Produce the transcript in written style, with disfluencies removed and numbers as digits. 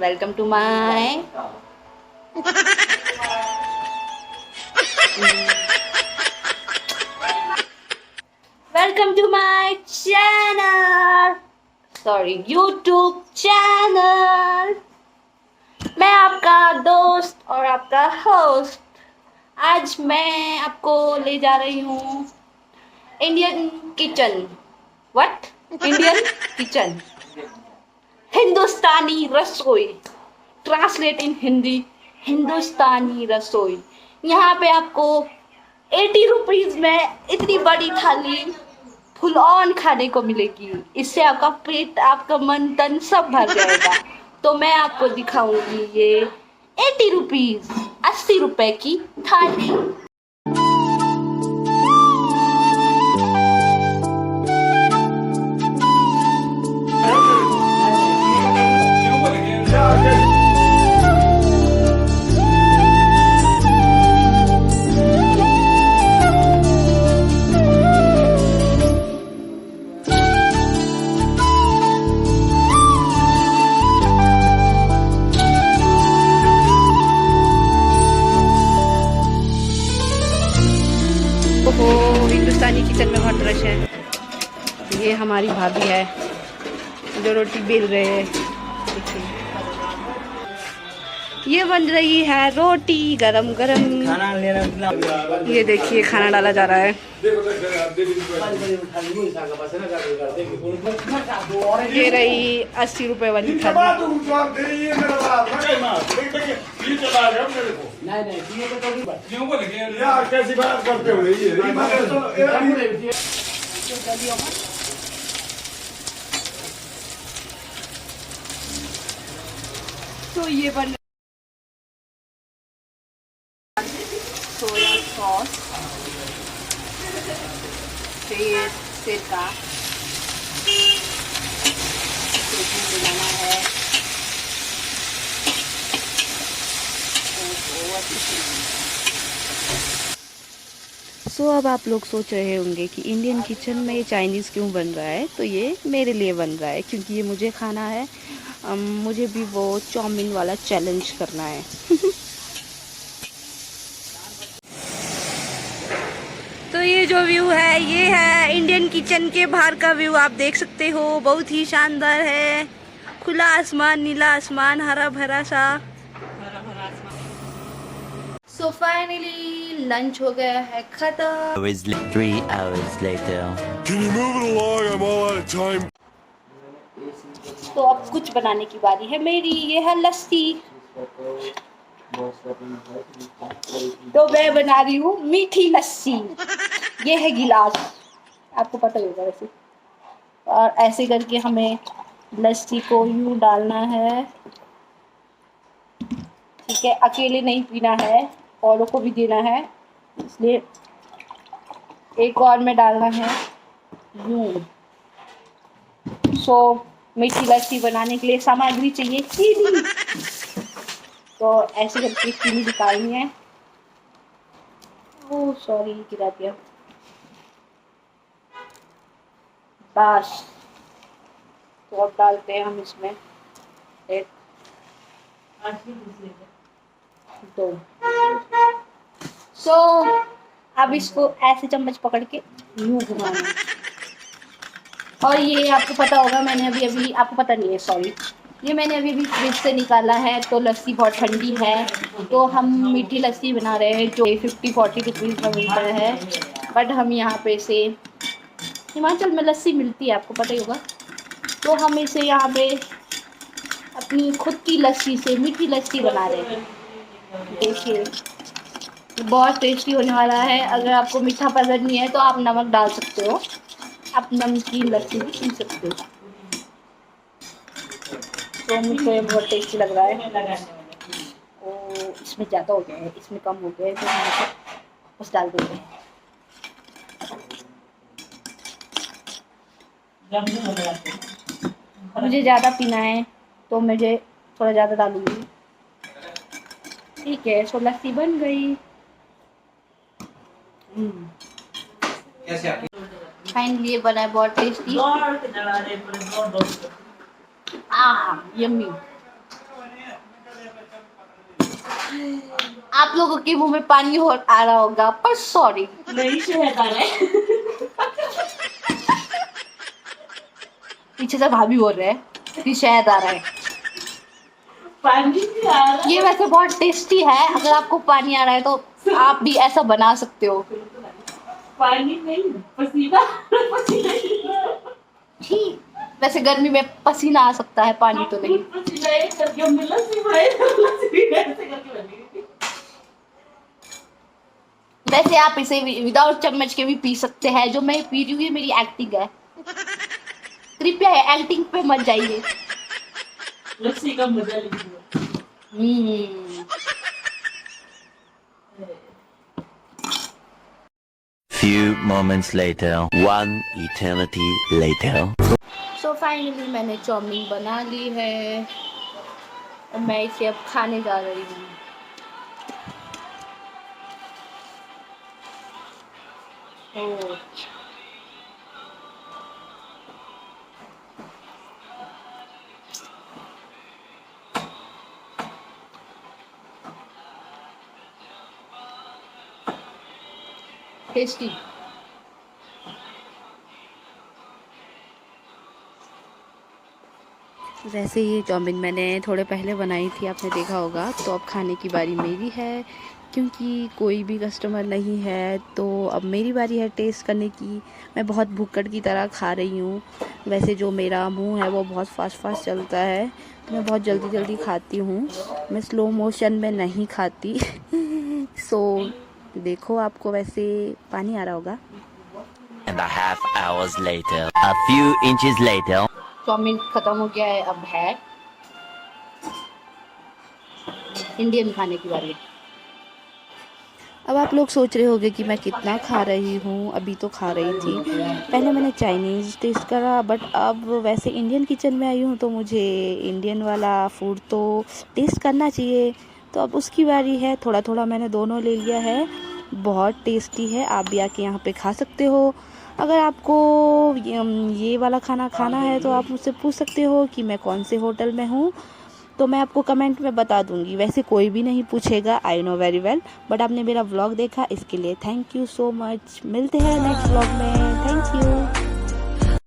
Welcome to my welcome to my channel, sorry YouTube channel. मैं आपका दोस्त और आपका होस्ट। आज मैं आपको ले जा रही हूँ Indian kitchen. What? Indian kitchen, हिंदुस्तानी रसोई। ट्रांसलेट इन हिंदी, हिंदुस्तानी रसोई। यहाँ पे आपको 80 रुपीज में इतनी बड़ी थाली फुल ऑन खाने को मिलेगी। इससे आपका पेट, आपका मन, तन सब भर जाएगा। तो मैं आपको दिखाऊंगी ये 80 रुपीज, 80 रुपए की थाली। ओहो, हिंदुस्तानी किचन में बहुत रश है। ये हमारी भाभी है जो रोटी बेल रहे हैं। देखिए, ये बन रही है रोटी गरम गरम। ये देखिए खाना डाला जा रहा है। ये रही 80 रुपए वाली थाली। कैसी बात करते हो? तो ये बन सोया सॉस, फिर सिरका मिलाना है। सो अब आप लोग सोच रहे होंगे कि इंडियन किचन में ये चाइनीज़ क्यों बन रहा है। तो ये मेरे लिए बन रहा है क्योंकि ये मुझे खाना है। मुझे भी वो चाउमीन वाला चैलेंज करना है। तो ये जो व्यू है, ये है इंडियन किचन के बाहर का व्यू। आप देख सकते हो, बहुत ही शानदार है। खुला आसमान, नीला आसमान, हरा भरा सा। सो फाइनली लंच हो गया है खत्म। 3 hours later. Can you move it along? I'm all out of time. तो अब कुछ बनाने की बारी है मेरी। ये है लस्सी। तो मैं बना रही हूँ मीठी लस्सी। ये है गिलास, आपको पता ही होगा वैसे। और ऐसे करके हमें लस्सी को यूँ डालना है। ठीक है, अकेले नहीं पीना है, औरों को भी देना है, इसलिए एक और में डालना है यूँ। सो मीठी लस्सी बनाने के लिए सामग्री चाहिए चीनी। तो ऐसे करके चीनी निकालनी है। ओह सॉरी, गिरा दिया। बस, तो अब डालते हैं हम इसमें 1 2। सो अब इसको ऐसे चम्मच पकड़ के यूँ घुमाना है। और ये आपको पता होगा, मैंने अभी आपको पता नहीं है, सॉरी, ये मैंने अभी फ्रिज से निकाला है। तो लस्सी बहुत ठंडी है। तो हम मीठी लस्सी बना रहे हैं जो 50-40 रुपीज़ में मिलता है। बट हम यहाँ पे से हिमाचल में लस्सी मिलती है, आपको पता ही होगा। तो हम इसे यहाँ पे अपनी खुद की लस्सी से मीठी लस्सी बना रहे हैं। देखिए, बहुत टेस्टी होने वाला है। अगर आपको मीठा पसंद नहीं है तो आप नमक डाल सकते हो, आप नमकीन लस्सी भी पी सकते हो। तो मुझे बहुत टेस्टी लग रहा है। ओ, इसमें ज़्यादा हो गया है, इसमें कम हो गया है, तो हम इसे वापस डाल देंगे। मुझे ज़्यादा पीना है तो मुझे थोड़ा ज़्यादा डालूंगी। ठीक है, सो लस्सी बन गई। फाइनली ये बना है बहुत टेस्टी। यम्मी। आप लोगों के मुंह में पानी हो आ रहा होगा, पर सॉरी। नहीं शहद आ रहा है। पीछे से भाभी बोल रहे हैं कि शहद आ रहा है। पानी भी आ रहा है। ये वैसे बहुत टेस्टी है, अगर आपको पानी आ रहा है तो आप भी ऐसा बना सकते हो। पानी नहीं, पसीना। पसीना ठीक, वैसे गर्मी में पसीना आ सकता है, पानी तो नहीं। पसीना एक करके हमने लस्सी बनाई, लस्सी ऐसे करके बनी थी। वैसे आप इसे विदाउट चम्मच के भी पी सकते हैं, जो मैं पी रही हूँ ये मेरी एक्टिंग है। कृपया एक्टिंग पे मत जाइए। लस्सी का मजा लीजिए। हम्म। Few moments later. One eternity later. So finally मैंने चाउमीन बना ली है और मैं इसे अब खाने जा रही हूँ। ओह, टेस्टी। वैसे ये चाउमीन मैंने थोड़े पहले बनाई थी, आपने देखा होगा। तो अब खाने की बारी मेरी है, क्योंकि कोई भी कस्टमर नहीं है तो अब मेरी बारी है टेस्ट करने की। मैं बहुत भुक्कड़ की तरह खा रही हूँ। वैसे जो मेरा मुंह है वो बहुत फास्ट चलता है, तो मैं बहुत जल्दी खाती हूँ। मैं स्लो मोशन में नहीं खाती। सो देखो, आपको वैसे पानी आ रहा होगा। And a half hours later. A few inches later. Chowmein खत्म हो गया है, अब है इंडियन खाने की बारी। अब आप लोग सोच रहे होंगे कि मैं कितना खा रही हूँ। अभी तो खा रही थी, पहले मैंने चाइनीज़ टेस्ट करा, बट अब वैसे इंडियन किचन में आई हूँ तो मुझे इंडियन वाला फूड तो टेस्ट करना चाहिए। तो अब उसकी बारी है। थोड़ा मैंने दोनों ले लिया है, बहुत टेस्टी है। आप भी आके यहाँ पे खा सकते हो। अगर आपको ये वाला खाना खाना है तो आप मुझसे पूछ सकते हो कि मैं कौन से होटल में हूँ, तो मैं आपको कमेंट में बता दूंगी। वैसे कोई भी नहीं पूछेगा, I know very well, but आपने मेरा व्लॉग देखा इसके लिए थैंक यू सो मच। मिलते हैं नेक्स्ट व्लॉग में। Thank you.